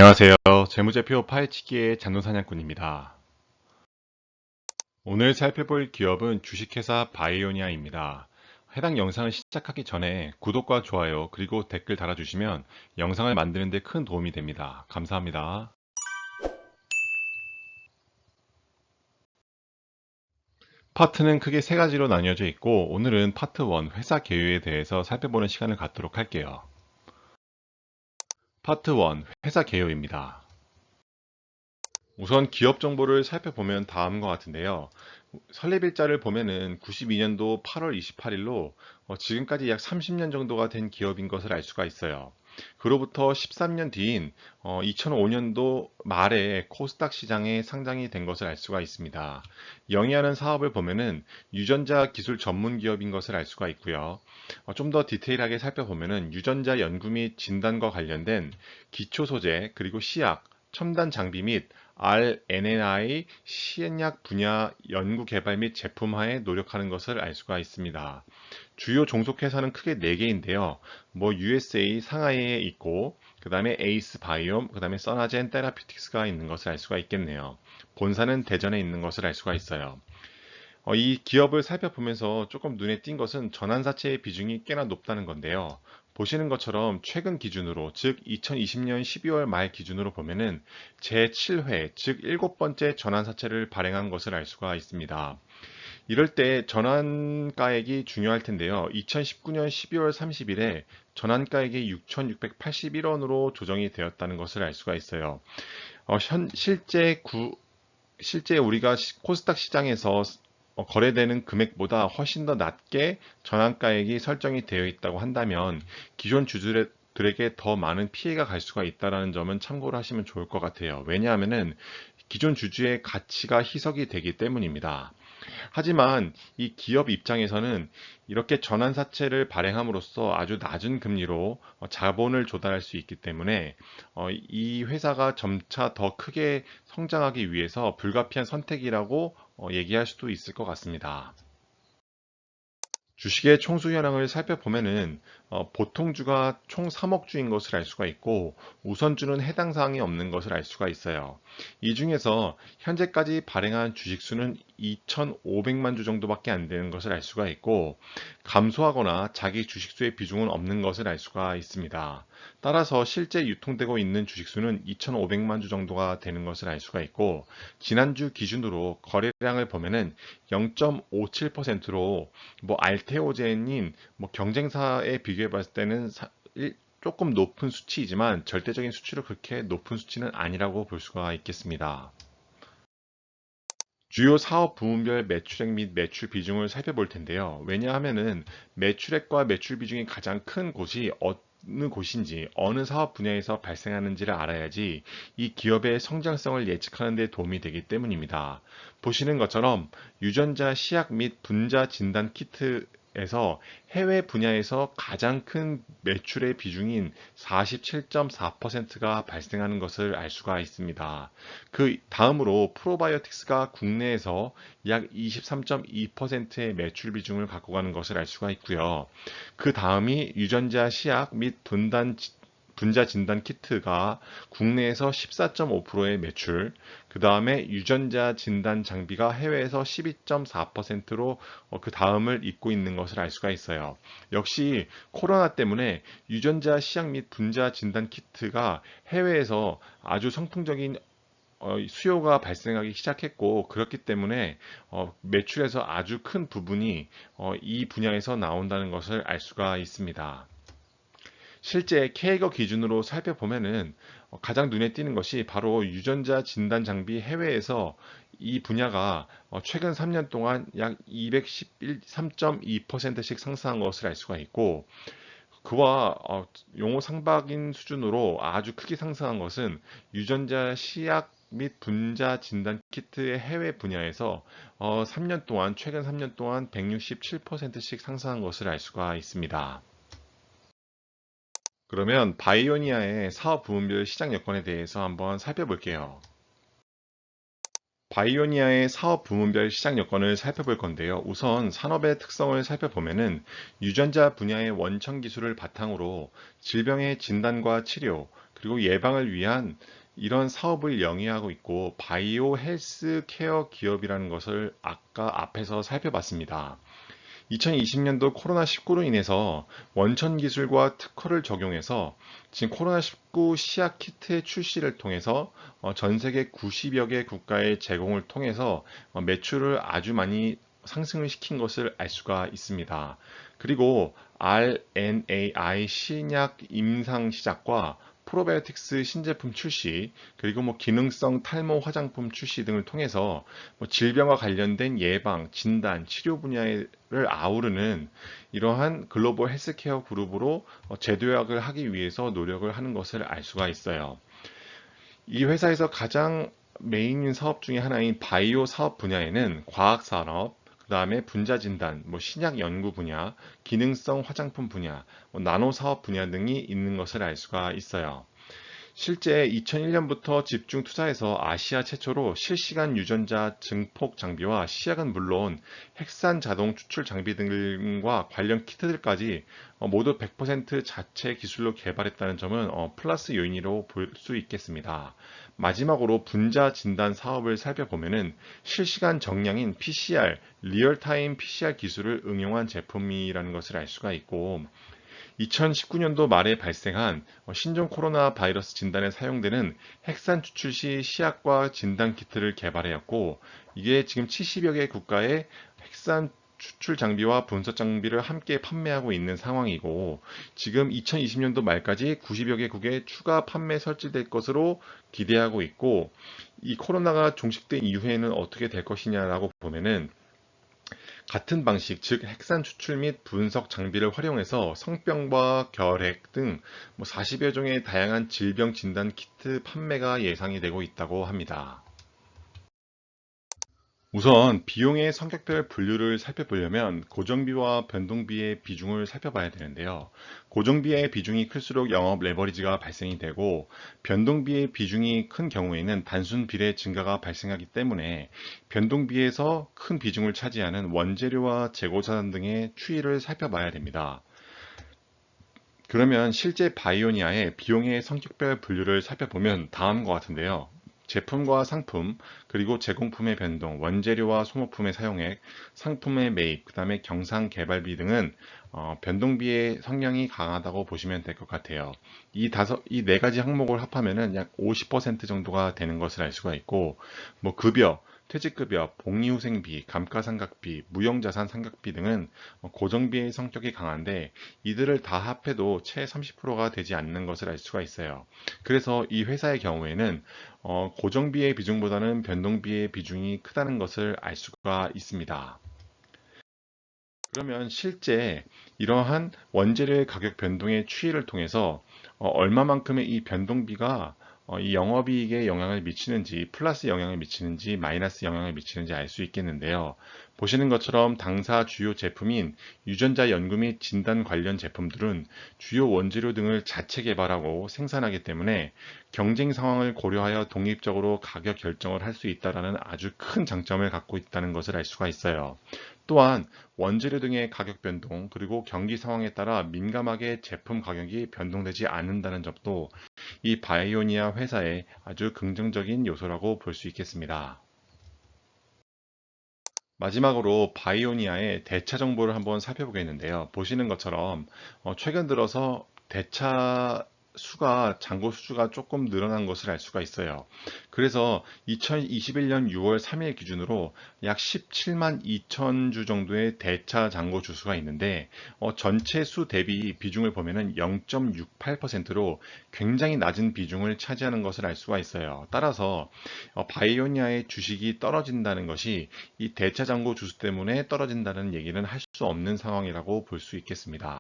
안녕하세요. 재무제표 파헤치기의 잔존사냥꾼입니다. 오늘 살펴볼 기업은 주식회사 바이오니아입니다. 해당 영상을 시작하기 전에 구독과 좋아요 그리고 댓글 달아주시면 영상을 만드는 데 큰 도움이 됩니다. 감사합니다. 파트는 크게 세 가지로 나뉘어져 있고 오늘은 파트 1 회사 개요에 대해서 살펴보는 시간을 갖도록 할게요. 파트 1 회사 개요입니다. 우선 기업 정보를 살펴보면 다음과 같은데요. 설립일자를 보면은 92년도 8월 28일로 지금까지 약 30년 정도가 된 기업인 것을 알 수가 있어요. 그로부터 13년 뒤인 2005년도 말에 코스닥 시장에 상장이 된 것을 알 수가 있습니다. 영위하는 사업을 보면은 유전자 기술 전문 기업인 것을 알 수가 있고요. 좀 더 디테일하게 살펴보면은 유전자 연구 및 진단과 관련된 기초 소재 그리고 시약, 첨단 장비 및 RNAi 시행약 분야 연구 개발 및 제품화에 노력하는 것을 알 수가 있습니다. 주요 종속회사는 크게 4개인데요. USA 상하이에 있고 그 다음에 에이스 바이옴, 그 다음에 써나젠 테라피틱스가 있는 것을 알 수가 있겠네요. 본사는 대전에 있는 것을 알 수가 있어요. 이 기업을 살펴보면서 조금 눈에 띈 것은 전환사채의 비중이 꽤나 높다는 건데요. 보시는 것처럼 최근 기준으로, 즉 2020년 12월 말 기준으로 보면은 제7회, 즉 7번째 전환사채를 발행한 것을 알 수가 있습니다. 이럴 때 전환가액이 중요할 텐데요. 2019년 12월 30일에 전환가액이 6,681원으로 조정이 되었다는 것을 알 수가 있어요. 실제 우리가 코스닥 시장에서 거래되는 금액보다 훨씬 더 낮게 전환가액이 설정이 되어 있다고 한다면 기존 주주들에게 더 많은 피해가 갈 수가 있다는 점은 참고를 하시면 좋을 것 같아요. 왜냐하면은 기존 주주의 가치가 희석이 되기 때문입니다. 하지만 이 기업 입장에서는 이렇게 전환사채를 발행함으로써 아주 낮은 금리로 자본을 조달할 수 있기 때문에 이 회사가 점차 더 크게 성장하기 위해서 불가피한 선택이라고 얘기할 수도 있을 것 같습니다. 주식의 총수 현황을 살펴보면은 보통주가 총 3억 주인 것을 알 수가 있고 우선주는 해당 사항이 없는 것을 알 수가 있어요. 이 중에서 현재까지 발행한 주식 수는 2,500만 주 정도밖에 안 되는 것을 알 수가 있고 감소하거나 자기 주식 수의 비중은 없는 것을 알 수가 있습니다. 따라서 실제 유통되고 있는 주식 수는 2,500만 주 정도가 되는 것을 알 수가 있고 지난주 기준으로 거래량을 보면은 0.57%로 알테오젠인 경쟁사에 비교해 봤을 때는 조금 높은 수치이지만 절대적인 수치로 그렇게 높은 수치는 아니라고 볼 수가 있겠습니다. 주요 사업 부문별 매출액 및 매출 비중을 살펴볼 텐데요. 왜냐하면은 매출액과 매출 비중이 가장 큰 곳이 어느 곳인지, 어느 사업 분야에서 발생하는지를 알아야지 이 기업의 성장성을 예측하는 데 도움이 되기 때문입니다. 보시는 것처럼 유전자 시약 및 분자 진단 키트에서 해외 분야에서 가장 큰 매출의 비중인 47.4%가 발생하는 것을 알 수가 있습니다. 그 다음으로 프로바이오틱스가 국내에서 약 23.2%의 매출 비중을 갖고 가는 것을 알 수가 있고요. 그 다음이 유전자 시약 및 분자 진단 키트가 국내에서 14.5%의 매출, 그 다음에 유전자 진단 장비가 해외에서 12.4%로 그 다음을 잇고 있는 것을 알 수가 있어요. 역시 코로나 때문에 유전자 시약 및 분자 진단 키트가 해외에서 아주 선풍적인 수요가 발생하기 시작했고 그렇기 때문에 매출에서 아주 큰 부분이 이 분야에서 나온다는 것을 알 수가 있습니다. 실제 케이거 기준으로 살펴보면은 가장 눈에 띄는 것이 바로 유전자 진단 장비 해외에서 이 분야가 최근 3년 동안 약 213.2%씩 상승한 것을 알 수가 있고 그와 용어 상박인 수준으로 아주 크게 상승한 것은 유전자 시약 및 분자 진단 키트의 해외 분야에서 3년 동안 최근 3년 동안 167%씩 상승한 것을 알 수가 있습니다. 그러면 바이오니아의 사업 부문별 시장 여건에 대해서 한번 살펴볼게요. 바이오니아의 사업 부문별 시장 여건을 살펴볼 건데요. 우선 산업의 특성을 살펴보면은 유전자 분야의 원천 기술을 바탕으로 질병의 진단과 치료, 그리고 예방을 위한 이런 사업을 영위하고 있고 바이오 헬스 케어 기업이라는 것을 아까 앞에서 살펴봤습니다. 2020년도 코로나19로 인해서 원천 기술과 특허를 적용해서 지금 코로나19 시약 키트의 출시를 통해서 전 세계 90여 개 국가의 제공을 통해서 매출을 아주 많이 상승을 시킨 것을 알 수가 있습니다. 그리고 RNAi 신약 임상 시작과 프로바이오틱스 신제품 출시, 그리고 기능성 탈모 화장품 출시 등을 통해서 질병과 관련된 예방, 진단, 치료 분야를 아우르는 이러한 글로벌 헬스케어 그룹으로 재도약을 하기 위해서 노력을 하는 것을 알 수가 있어요. 이 회사에서 가장 메인인 사업 중에 하나인 바이오 사업 분야에는 과학 산업, 그 다음에 분자 진단, 신약 연구 분야, 기능성 화장품 분야, 나노 사업 분야 등이 있는 것을 알 수가 있어요. 실제 2001년부터 집중 투자해서 아시아 최초로 실시간 유전자 증폭 장비와 시약은 물론 핵산 자동 추출 장비 등과 관련 키트들까지 모두 100% 자체 기술로 개발했다는 점은 플러스 요인으로 볼 수 있겠습니다. 마지막으로 분자 진단 사업을 살펴보면은 실시간 정량인 PCR, 리얼타임 PCR 기술을 응용한 제품이라는 것을 알 수가 있고 2019년도 말에 발생한 신종 코로나 바이러스 진단에 사용되는 핵산 추출 시 시약과 진단 키트를 개발하였고 이게 지금 70여 개 국가의 핵산 추출 장비와 분석 장비를 함께 판매하고 있는 상황이고 지금 2020년도 말까지 90여 개국에 추가 판매 설치될 것으로 기대하고 있고 이 코로나가 종식된 이후에는 어떻게 될 것이냐라고 보면은 같은 방식, 즉 핵산 추출 및 분석 장비를 활용해서 성병과 결핵 등 40여 종의 다양한 질병 진단 키트 판매가 예상이 되고 있다고 합니다. 우선 비용의 성격별 분류를 살펴보려면 고정비와 변동비의 비중을 살펴봐야 되는데요. 고정비의 비중이 클수록 영업 레버리지가 발생이 되고 변동비의 비중이 큰 경우에는 단순 비례 증가가 발생하기 때문에 변동비에서 큰 비중을 차지하는 원재료와 재고자산 등의 추이를 살펴봐야 됩니다. 그러면 실제 바이오니아의 비용의 성격별 분류를 살펴보면 다음과 같은데요. 제품과 상품, 그리고 제공품의 변동, 원재료와 소모품의 사용액, 상품의 매입, 그 다음에 경상 개발비 등은 변동비의 성향이 강하다고 보시면 될 것 같아요. 이 네 가지 항목을 합하면은 약 50% 정도가 되는 것을 알 수가 있고, 급여, 퇴직급여, 복리후생비, 감가상각비, 무형자산 상각비 등은 고정비의 성격이 강한데 이들을 다 합해도 채 30%가 되지 않는 것을 알 수가 있어요. 그래서 이 회사의 경우에는 고정비의 비중보다는 변동비의 비중이 크다는 것을 알 수가 있습니다. 그러면 실제 이러한 원재료의 가격 변동의 추이를 통해서 얼마만큼의 이 변동비가 이 영업이익에 영향을 미치는지 플러스 영향을 미치는지 마이너스 영향을 미치는지 알 수 있겠는데요. 보시는 것처럼 당사 주요 제품인 유전자 연구 및 진단 관련 제품들은 주요 원재료 등을 자체 개발하고 생산하기 때문에 경쟁 상황을 고려하여 독립적으로 가격 결정을 할 수 있다는 아주 큰 장점을 갖고 있다는 것을 알 수가 있어요. 또한 원재료 등의 가격 변동 그리고 경기 상황에 따라 민감하게 제품 가격이 변동되지 않는다는 점도 이 바이오니아 회사의 아주 긍정적인 요소라고 볼 수 있겠습니다. 마지막으로 바이오니아의 대차 정보를 한번 살펴보겠는데요. 보시는 것처럼 최근 들어서 대차 수가 잔고 수주가 조금 늘어난 것을 알 수가 있어요. 그래서 2021년 6월 3일 기준으로 약 17만 2천 주 정도의 대차 잔고 주수가 있는데 전체 수 대비 비중을 보면은 0.68%로 굉장히 낮은 비중을 차지하는 것을 알 수가 있어요. 따라서 바이오니아의 주식이 떨어진다는 것이 이 대차 잔고 주수 때문에 떨어진다는 얘기는 할 수 없는 상황이라고 볼 수 있겠습니다.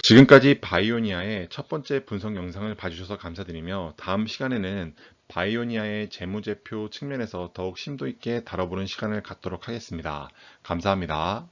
지금까지 바이오니아의 첫 번째 분석 영상을 봐주셔서 감사드리며 다음 시간에는 바이오니아의 재무제표 측면에서 더욱 심도 있게 다뤄보는 시간을 갖도록 하겠습니다. 감사합니다.